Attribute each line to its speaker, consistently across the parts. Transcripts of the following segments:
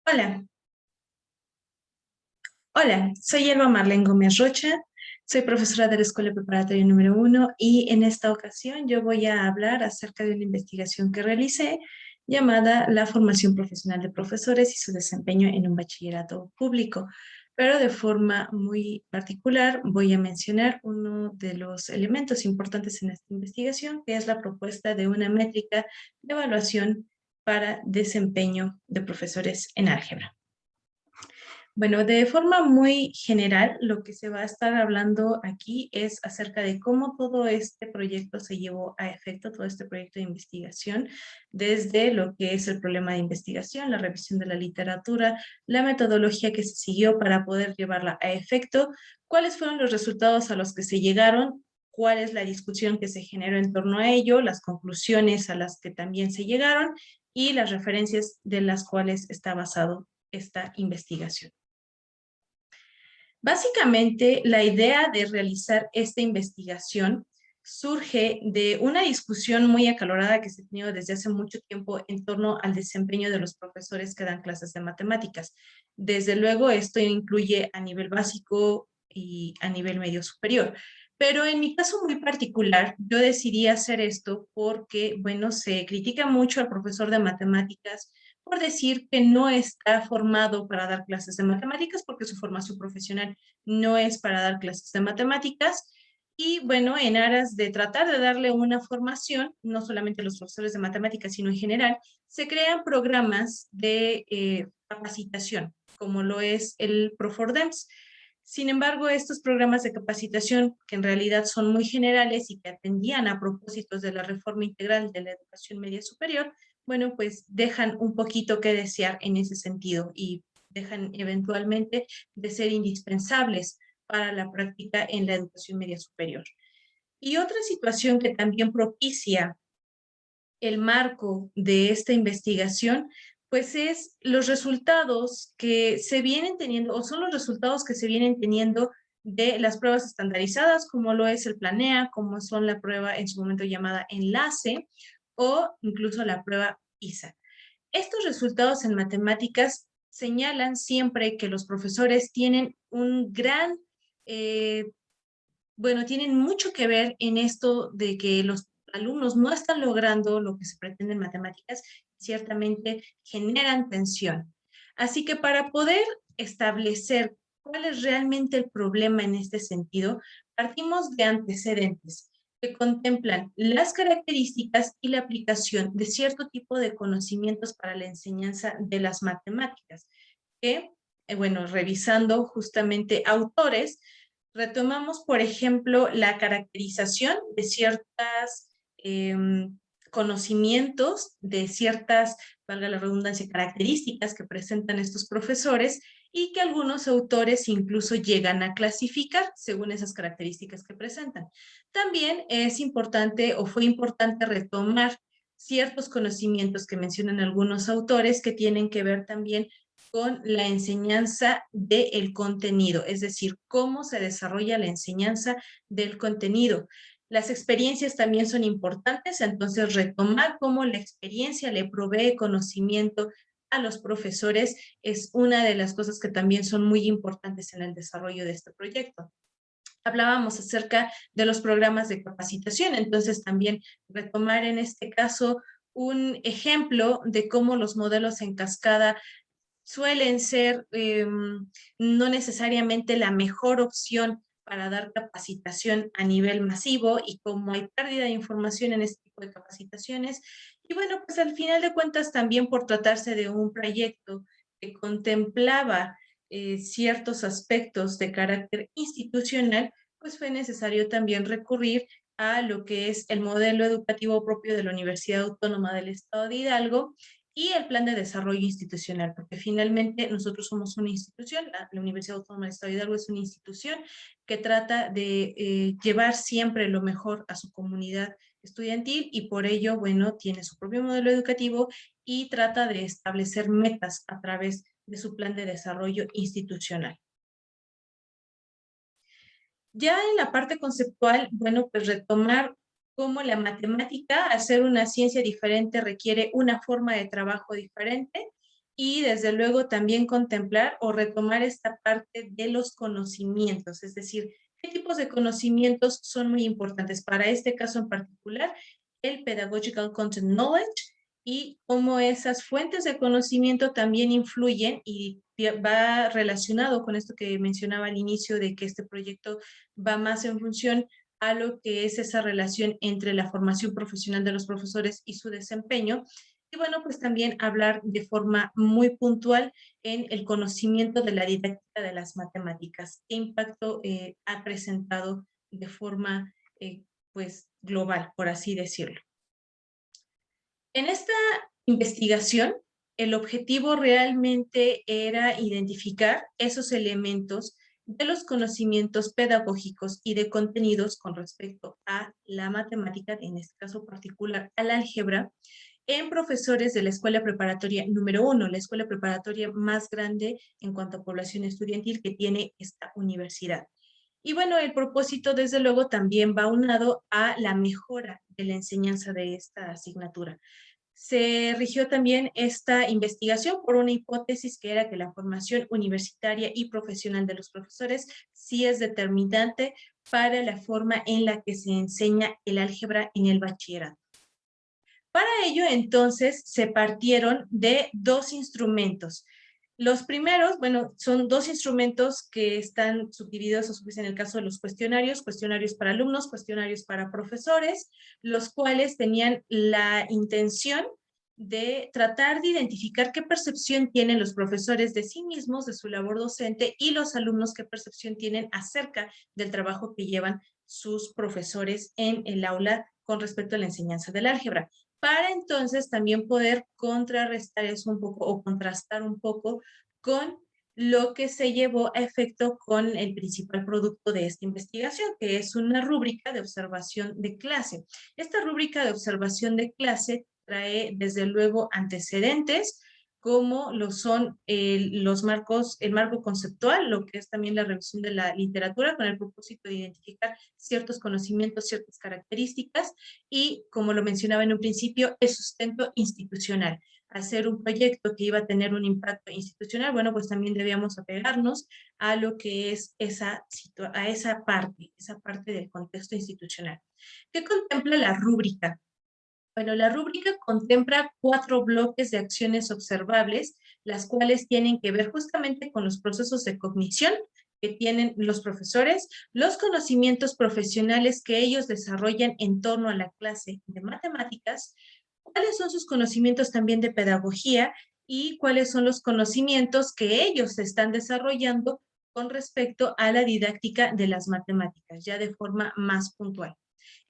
Speaker 1: Hola, hola, soy Elba Marlene Gómez Rocha, soy profesora de la Escuela Preparatoria número 1 y en esta ocasión yo voy a hablar acerca de una investigación que realicé llamada La formación profesional de profesores y su desempeño en un bachillerato público. Pero de forma muy particular voy a mencionar uno de los elementos importantes en esta investigación, que es la propuesta de una métrica de evaluación para desempeño de profesores en álgebra. Bueno, de forma muy general, lo que se va a estar hablando aquí es acerca de cómo todo este proyecto se llevó a efecto, todo este proyecto de investigación, desde lo que es el problema de investigación, la revisión de la literatura, la metodología que se siguió para poder llevarla a efecto, cuáles fueron los resultados a los que se llegaron, cuál es la discusión que se generó en torno a ello, las conclusiones a las que también se llegaron y las referencias de las cuales está basado esta investigación. Básicamente, la idea de realizar esta investigación surge de una discusión muy acalorada que se ha tenido desde hace mucho tiempo en torno al desempeño de los profesores que dan clases de matemáticas. Desde luego, esto incluye a nivel básico y a nivel medio superior. Pero en mi caso muy particular, yo decidí hacer esto porque, bueno, se critica mucho al profesor de matemáticas por decir que no está formado para dar clases de matemáticas porque su formación profesional no es para dar clases de matemáticas. Y bueno, en aras de tratar de darle una formación, no solamente a los profesores de matemáticas, sino en general, se crean programas de capacitación, como lo es el Profordems. Sin embargo, estos programas de capacitación, que en realidad son muy generales y que atendían a propósitos de la reforma integral de la educación media superior, bueno, pues dejan un poquito que desear en ese sentido y dejan eventualmente de ser indispensables para la práctica en la educación media superior. Y otra situación que también propicia el marco de esta investigación, pues es los resultados que se vienen teniendo, o son los resultados que se vienen teniendo de las pruebas estandarizadas, como lo es el Planea, como son la prueba en su momento llamada Enlace, o incluso la prueba PISA. Estos resultados en matemáticas señalan siempre que los profesores tienen un gran, eh, bueno, tienen mucho que ver en esto de que los alumnos no están logrando lo que se pretende en matemáticas, ciertamente generan tensión. Así que para poder establecer cuál es realmente el problema en este sentido, partimos de antecedentes que contemplan las características y la aplicación de cierto tipo de conocimientos para la enseñanza de las matemáticas, que, bueno, revisando justamente autores, retomamos, por ejemplo, la caracterización de ciertas eh, conocimientos, de ciertas, valga la redundancia, características que presentan estos profesores y que algunos autores incluso llegan a clasificar según esas características que presentan. También es importante o fue importante retomar ciertos conocimientos que mencionan algunos autores que tienen que ver también con la enseñanza del contenido, es decir, cómo se desarrolla la enseñanza del contenido. Las experiencias también son importantes, entonces retomar cómo la experiencia le provee conocimiento a los profesores es una de las cosas que también son muy importantes en el desarrollo de este proyecto. Hablábamos acerca de los programas de capacitación, entonces también retomar en este caso un ejemplo de cómo los modelos en cascada suelen ser no necesariamente la mejor opción para dar capacitación a nivel masivo y como hay pérdida de información en este tipo de capacitaciones. Y bueno, pues al final de cuentas también por tratarse de un proyecto que contemplaba ciertos aspectos de carácter institucional, pues fue necesario también recurrir a lo que es el modelo educativo propio de la Universidad Autónoma del Estado de Hidalgo y el plan de desarrollo institucional, porque finalmente nosotros somos una institución, la Universidad Autónoma del Estado de Hidalgo es una institución que trata de llevar siempre lo mejor a su comunidad estudiantil y por ello, bueno, tiene su propio modelo educativo y trata de establecer metas a través de su plan de desarrollo institucional. Ya en la parte conceptual, bueno, pues retomar cómo la matemática, al ser una ciencia diferente, requiere una forma de trabajo diferente. y desde luego también contemplar o retomar esta parte de los conocimientos, es decir, qué tipos de conocimientos son muy importantes para este caso en particular, el Pedagogical Content Knowledge, y cómo esas fuentes de conocimiento también influyen y va relacionado con esto que mencionaba al inicio de que este proyecto va más en función a lo que es esa relación entre la formación profesional de los profesores y su desempeño. Y bueno, pues también hablar de forma muy puntual en el conocimiento de la didáctica de las matemáticas. ¿Qué impacto ha presentado de forma pues global, por así decirlo? En esta investigación, el objetivo realmente era identificar esos elementos de los conocimientos pedagógicos y de contenidos con respecto a la matemática, en este caso particular al álgebra, en profesores de la escuela preparatoria número 1, la escuela preparatoria más grande en cuanto a población estudiantil que tiene esta universidad. Y bueno, el propósito desde luego también va unado a la mejora de la enseñanza de esta asignatura. Se rigió también esta investigación por una hipótesis que era que la formación universitaria y profesional de los profesores sí es determinante para la forma en la que se enseña el álgebra en el bachillerato. Para ello, entonces, se partieron de dos instrumentos. Los primeros, bueno, son dos instrumentos que están subdivididos a su vez en el caso de los cuestionarios, cuestionarios para alumnos, cuestionarios para profesores, los cuales tenían la intención de tratar de identificar qué percepción tienen los profesores de sí mismos, de su labor docente, y los alumnos qué percepción tienen acerca del trabajo que llevan sus profesores en el aula con respecto a la enseñanza del álgebra, para entonces también poder contrarrestar eso un poco o contrastar un poco con lo que se llevó a efecto con el principal producto de esta investigación, que es una rúbrica de observación de clase. Esta rúbrica de observación de clase trae desde luego antecedentes, como lo son los marcos, el marco conceptual, lo que es también la revisión de la literatura con el propósito de identificar ciertos conocimientos, ciertas características y, como lo mencionaba en un principio, el sustento institucional. Hacer un proyecto que iba a tener un impacto institucional, bueno, pues también debíamos apegarnos a lo que es a esa parte del contexto institucional. ¿Qué contempla la rúbrica? Bueno, la rúbrica contempla 4 bloques de acciones observables, las cuales tienen que ver justamente con los procesos de cognición que tienen los profesores, los conocimientos profesionales que ellos desarrollan en torno a la clase de matemáticas, cuáles son sus conocimientos también de pedagogía y cuáles son los conocimientos que ellos están desarrollando con respecto a la didáctica de las matemáticas, ya de forma más puntual.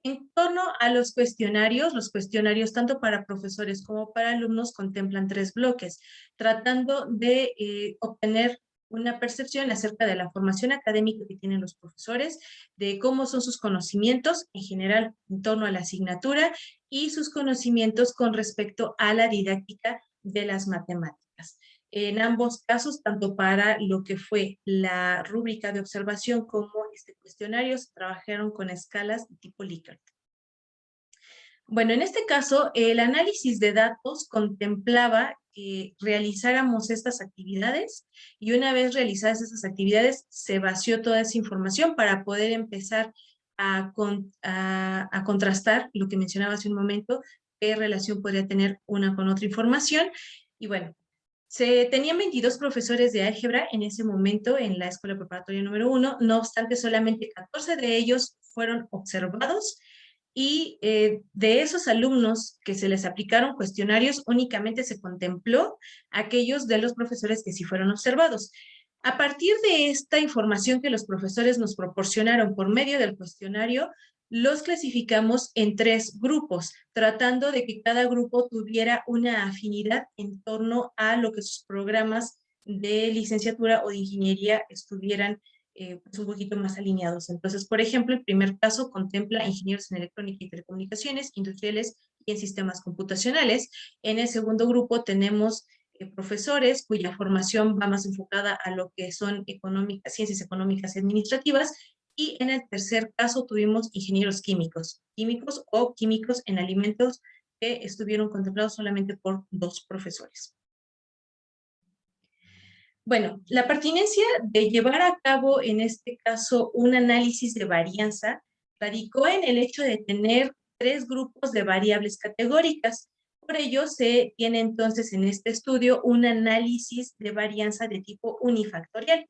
Speaker 1: En torno a los cuestionarios tanto para profesores como para alumnos contemplan 3 bloques, tratando de obtener una percepción acerca de la formación académica que tienen los profesores, de cómo son sus conocimientos en general en torno a la asignatura y sus conocimientos con respecto a la didáctica de las matemáticas. En ambos casos, tanto para lo que fue la rúbrica de observación como este cuestionario, se trabajaron con escalas de tipo Likert. Bueno, en este caso, el análisis de datos contemplaba que realizáramos estas actividades y una vez realizadas estas actividades, se vació toda esa información para poder empezar a contrastar lo que mencionaba hace un momento, qué relación podría tener una con otra información. Y bueno, se tenían 22 profesores de álgebra en ese momento en la escuela preparatoria número 1, no obstante solamente 14 de ellos fueron observados y de esos alumnos que se les aplicaron cuestionarios únicamente se contempló aquellos de los profesores que sí fueron observados. A partir de esta información que los profesores nos proporcionaron por medio del cuestionario, los clasificamos en 3 grupos, tratando de que cada grupo tuviera una afinidad en torno a lo que sus programas de licenciatura o de ingeniería estuvieran pues un poquito más alineados. Entonces, por ejemplo, el primer caso contempla ingenieros en electrónica y telecomunicaciones, industriales y en sistemas computacionales. En el segundo grupo tenemos profesores cuya formación va más enfocada a lo que son ciencias económicas y administrativas, y en el tercer caso tuvimos ingenieros químicos o químicos en alimentos que estuvieron contemplados solamente por 2 profesores. Bueno, la pertinencia de llevar a cabo, en este caso, un análisis de varianza, radicó en el hecho de tener 3 grupos de variables categóricas. Por ello, se tiene entonces en este estudio un análisis de varianza de tipo unifactorial,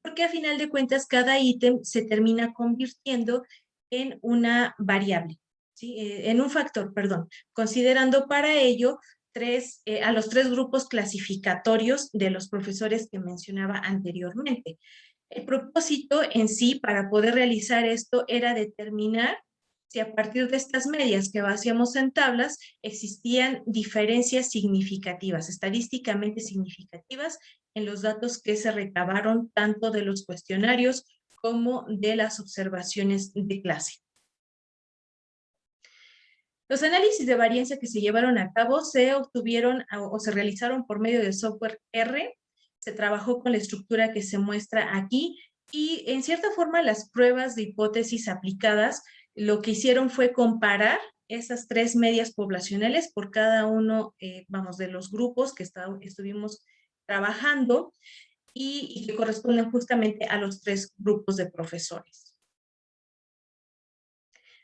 Speaker 1: porque a final de cuentas cada ítem se termina convirtiendo en una variable, ¿sí? En un factor, perdón, considerando para ello a los 3 grupos clasificatorios de los profesores que mencionaba anteriormente. El propósito en sí para poder realizar esto era determinar si a partir de estas medias que vaciamos en tablas existían diferencias significativas, estadísticamente significativas, en los datos que se recabaron tanto de los cuestionarios como de las observaciones de clase. Los análisis de varianza que se llevaron a cabo se obtuvieron o se realizaron por medio del software R. Se trabajó con la estructura que se muestra aquí y en cierta forma las pruebas de hipótesis aplicadas lo que hicieron fue comparar esas 3 medias poblacionales por cada uno, vamos, de los grupos que estuvimos trabajando y que corresponden justamente a los 3 grupos de profesores.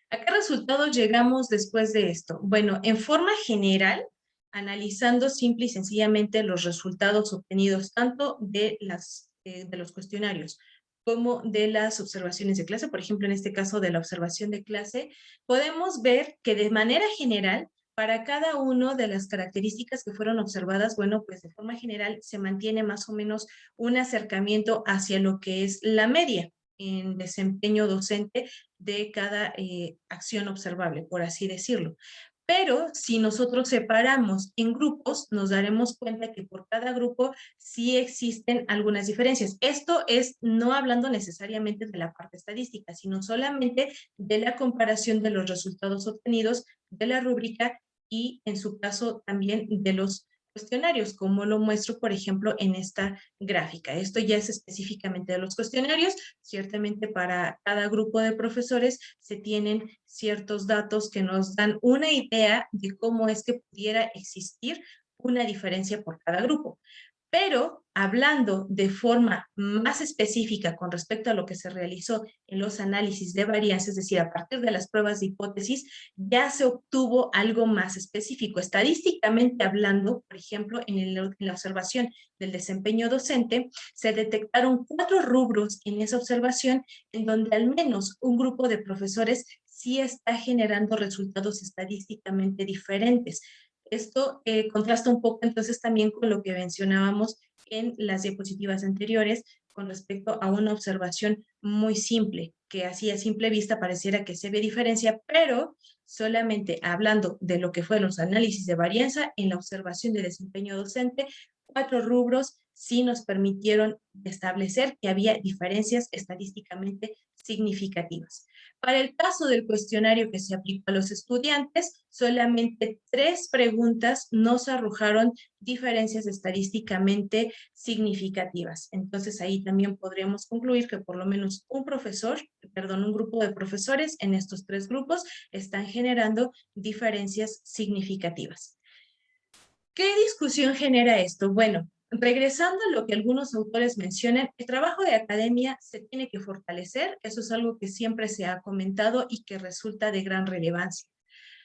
Speaker 1: ¿A qué resultados llegamos después de esto? Bueno, en forma general, analizando simple y sencillamente los resultados obtenidos tanto de los cuestionarios como de las observaciones de clase, por ejemplo, en este caso de la observación de clase, podemos ver que de manera general, para cada una de las características que fueron observadas, bueno, pues de forma general se mantiene más o menos un acercamiento hacia lo que es la media en desempeño docente de cada acción observable, por así decirlo. Pero si nosotros separamos en grupos, nos daremos cuenta que por cada grupo sí existen algunas diferencias. Esto es no hablando necesariamente de la parte estadística, sino solamente de la comparación de los resultados obtenidos de la rúbrica y en su caso también de los cuestionarios, como lo muestro, por ejemplo, en esta gráfica. Esto ya es específicamente de los cuestionarios. Ciertamente para cada grupo de profesores se tienen ciertos datos que nos dan una idea de cómo es que pudiera existir una diferencia por cada grupo. Pero hablando de forma más específica con respecto a lo que se realizó en los análisis de varianza, es decir, a partir de las pruebas de hipótesis, ya se obtuvo algo más específico. Estadísticamente hablando, por ejemplo, en la observación del desempeño docente, se detectaron 4 rubros en esa observación en donde al menos un grupo de profesores sí está generando resultados estadísticamente diferentes. Esto contrasta un poco entonces también con lo que mencionábamos en las diapositivas anteriores con respecto a una observación muy simple, que así a simple vista pareciera que se ve diferencia, pero solamente hablando de lo que fueron los análisis de varianza en la observación de desempeño docente, 4 rubros sí nos permitieron establecer que había diferencias estadísticamente significativas. Para el caso del cuestionario que se aplicó a los estudiantes, solamente 3 preguntas nos arrojaron diferencias estadísticamente significativas. Entonces, ahí también podríamos concluir que por lo menos un grupo de profesores en estos 3 grupos están generando diferencias significativas. ¿Qué discusión genera esto? Bueno, regresando a lo que algunos autores mencionan, el trabajo de academia se tiene que fortalecer, eso es algo que siempre se ha comentado y que resulta de gran relevancia.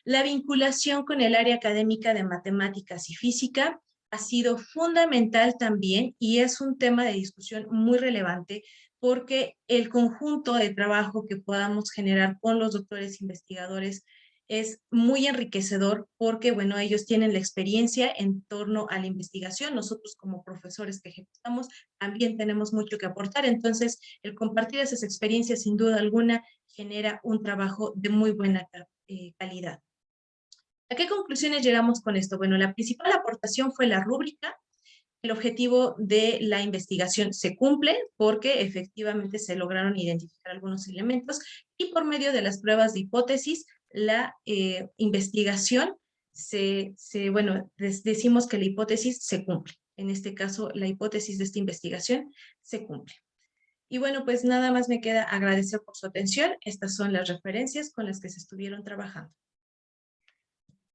Speaker 1: La vinculación con el área académica de matemáticas y física ha sido fundamental también y es un tema de discusión muy relevante porque el conjunto de trabajo que podamos generar con los doctores investigadores es muy enriquecedor porque, bueno, ellos tienen la experiencia en torno a la investigación. Nosotros como profesores que ejecutamos también tenemos mucho que aportar. Entonces, el compartir esas experiencias sin duda alguna genera un trabajo de muy buena calidad. ¿A qué conclusiones llegamos con esto? Bueno, la principal aportación fue la rúbrica. El objetivo de la investigación se cumple porque efectivamente se lograron identificar algunos elementos y por medio de las pruebas de hipótesis, la investigación decimos que la hipótesis se cumple. En este caso, la hipótesis de esta investigación se cumple. Y bueno, pues nada más me queda agradecer por su atención. Estas son las referencias con las que se estuvieron trabajando.